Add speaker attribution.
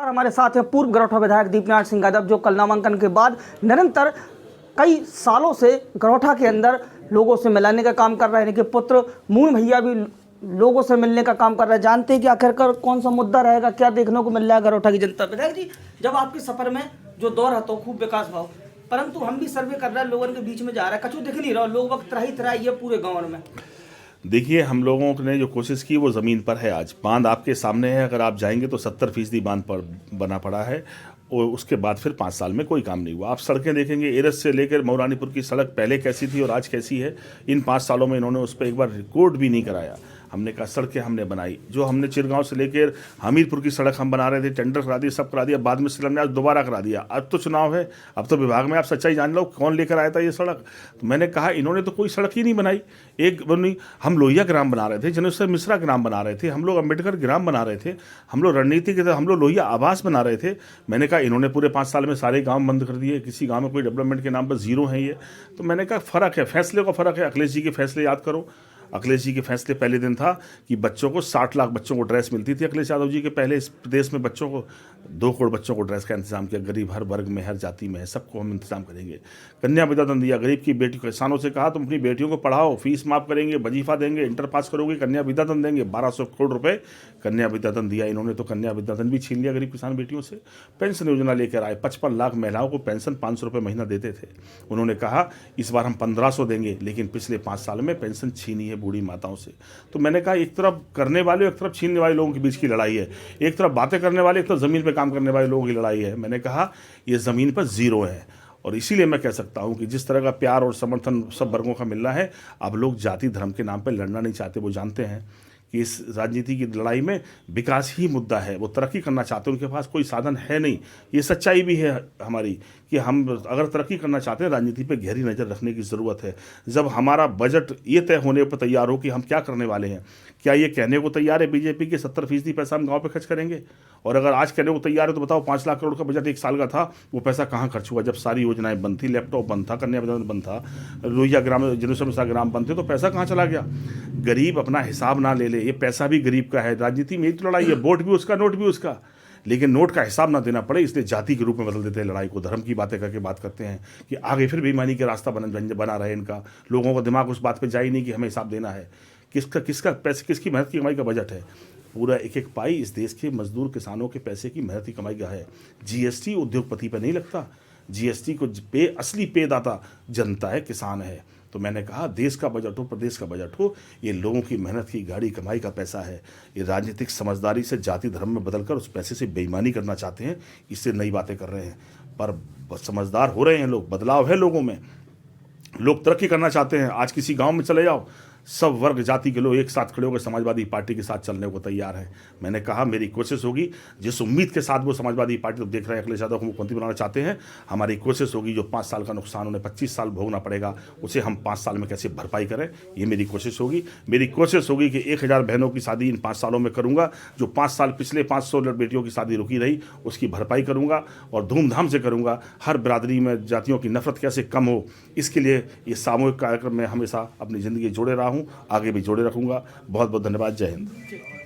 Speaker 1: हमारे साथ हैं पूर्व गरौठा विधायक दीपनारायण सिंह यादव, जो कल नामांकन के बाद निरंतर कई सालों से गरौठा के अंदर लोगों से मिलाने का काम कर रहे हैं। इनके पुत्र मून भैया भी लोगों से मिलने का काम कर रहे हैं। जानते हैं कि आखिरकार कौन सा मुद्दा रहेगा, क्या देखने को मिल रहा है गरौठा की जनता। विधायक जी, जब आपके सफर में जो दौर है तो खूब विकास भाव, परंतु हम भी सर्वे कर रहे हैं, लोगों के बीच में जा रहा है, कछु दिख नहीं रहा, लोग वक्त त्राही ये पूरे गाँव में।
Speaker 2: देखिए, हम लोगों ने जो कोशिश की वो ज़मीन पर है। आज बांध आपके सामने है, अगर आप जाएंगे तो 70% बांध पर बना पड़ा है और उसके बाद फिर 5 साल में कोई काम नहीं हुआ। आप सड़कें देखेंगे, एरस से लेकर मऊरानीपुर की सड़क पहले कैसी थी और आज कैसी है। इन 5 सालों में इन्होंने उस पर एक बार रिकॉर्ड भी नहीं कराया। हमने कहा सड़कें हमने बनाई, जो हमने चिरगांव से लेकर हमीरपुर की सड़क हम बना रहे थे, टेंडर करा दिया, सब करा दिया, बाद में शिलान्यास दोबारा करा दिया। अब तो चुनाव है, अब तो विभाग में आप सच्चाई जान लो कौन लेकर आया था ये सड़क। तो मैंने कहा इन्होंने तो कोई सड़क ही नहीं बनाई। एक बनी, हम लोहिया ग्राम बना रहे थे, जनेश्वर मिश्रा ग्राम बना रहे थे, हम लोग अम्बेडकर ग्राम बना रहे थे, हम लोग रणनीति के तहत हम लोग लोहिया आवास बना रहे थे। मैंने कहा इन्होंने पूरे 5 साल में सारे गाँव बंद कर दिए, किसी गाँव में कोई डेवलपमेंट के नाम पर जीरो है ये। तो मैंने कहा फ़र्क है, फैसले का फ़र्क है। अखिलेश जी के फैसले याद करो। अखिलेश जी के फैसले पहले दिन था कि बच्चों को 60 लाख बच्चों को ड्रेस मिलती थी। अखिलेश यादव जी के पहले इस प्रदेश में बच्चों को 2 करोड़ बच्चों को ड्रेस का इंतजाम किया। गरीब हर वर्ग में, हर जाति में है, सबको हम इंतजाम करेंगे। कन्या विद्याधन दिया, गरीब की बेटी, किसानों से कहा तुम अपनी बेटियों को पढ़ाओ, फीस माफ़ करेंगे, वजीफा देंगे, इंटर पास करोगे, कन्या विद्याधन देंगे। 1200 करोड़ रुपए कन्या विद्याधन दिया इन्होंने। तो कन्या विद्याधन भी छीन लिया गरीब किसान बेटियों से। पेंशन योजना लेकर आए, 55 लाख महिलाओं को पेंशन 500 रुपये महीना देते थे। उन्होंने कहा इस बार हम 1500 देंगे, लेकिन पिछले 5 साल में पेंशन छीनी है बूढ़ी माताओं से। तो मैंने कहा एक तरफ करने वाले, एक तरफ छीनने वाले लोगों के बीच की लड़ाई है। एक तरफ बातें करने वाले, एक तरफ ज़मीन पे काम करने वाले लोगों की लड़ाई है। मैंने कहा ये ज़मीन पर जीरो है। और इसीलिए मैं कह सकता हूं कि जिस तरह का प्यार और समर्थन सब वर्गों का मिल रहा है, अब लोग जाति धर्म के नाम पर लड़ना नहीं चाहते। वो जानते हैं कि इस राजनीति की लड़ाई में विकास ही मुद्दा है। वो तरक्की करना चाहते हैं, उनके पास कोई साधन है नहीं। ये सच्चाई भी है हमारी कि हम अगर तरक्की करना चाहते हैं, राजनीति पे गहरी नज़र रखने की ज़रूरत है। जब हमारा बजट ये तय होने पर तैयार हो कि हम क्या करने वाले हैं, क्या ये कहने को तैयार है बीजेपी के 70% पैसा हम गाँव पर खर्च करेंगे? और अगर आज कहने को तैयार है तो बताओ 5 लाख करोड़ का बजट 1 साल का था, वो पैसा कहाँ खर्च हुआ? जब सारी योजनाएं बंद थी, लैपटॉप बंद था, कन्या विद्याधन बंद था, लोहिया ग्राम, जनेश्वर मिश्रा ग्राम बंद थे, तो पैसा कहाँ चला गया? गरीब अपना हिसाब ना ले ले, ये पैसा भी गरीब का है। राजनीति में एक लड़ाई है, वोट भी उसका, नोट भी उसका, लेकिन नोट का हिसाब ना देना पड़े, इसलिए जाति के रूप में बदल देते हैं लड़ाई को। धर्म की बातें करके बात करते हैं कि आगे फिर बेईमानी का रास्ता बना रहे इनका। लोगों का दिमाग उस बात पे जाए नहीं कि हमें हिसाब देना है। किसका पैसे, किसकी मेहनत की कमाई का बजट है? पूरा एक एक पाई इस देश के मजदूर किसानों के पैसे की मेहनत की कमाई का है। जीएसटी उद्योगपति पर नहीं लगता, जीएसटी को असली पेदाता जनता है, किसान है। तो मैंने कहा देश का बजट हो, प्रदेश का बजट हो, ये लोगों की मेहनत की गाड़ी कमाई का पैसा है। ये राजनीतिक समझदारी से जाति धर्म में बदलकर उस पैसे से बेईमानी करना चाहते हैं, इससे नई बातें कर रहे हैं। पर समझदार हो रहे हैं लोग, बदलाव है लोगों में, लोग तरक्की करना चाहते हैं। आज किसी गांव में चले जाओ, सब वर्ग जाति के लोग एक साथ खड़े होकर समाजवादी पार्टी के साथ चलने को तैयार हैं। मैंने कहा मेरी कोशिश होगी, जिस उम्मीद के साथ वो समाजवादी पार्टी तो देख रहे हैं अखिलेश यादव को मुख्यमंत्री बनाना चाहते हैं, हमारी कोशिश होगी जो 5 साल का नुकसान उन्हें 25 साल भोगना पड़ेगा, उसे हम 5 साल में कैसे भरपाई करें, ये मेरी कोशिश होगी। मेरी कोशिश होगी कि 1000 बहनों की शादी इन 5 सालों में करूँगा। जो 5 साल पिछले 500 बेटियों की शादी रुकी रही, उसकी भरपाई करूँगा और धूमधाम से करूँगा। हर बिरादरी में जातियों की नफरत कैसे कम हो, इसके लिए ये सामूहिक कार्यक्रम में हमेशा अपनी ज़िंदगी जोड़े रहा हूँ, आगे भी जोड़े रखूँगा। बहुत बहुत धन्यवाद। जय हिंद।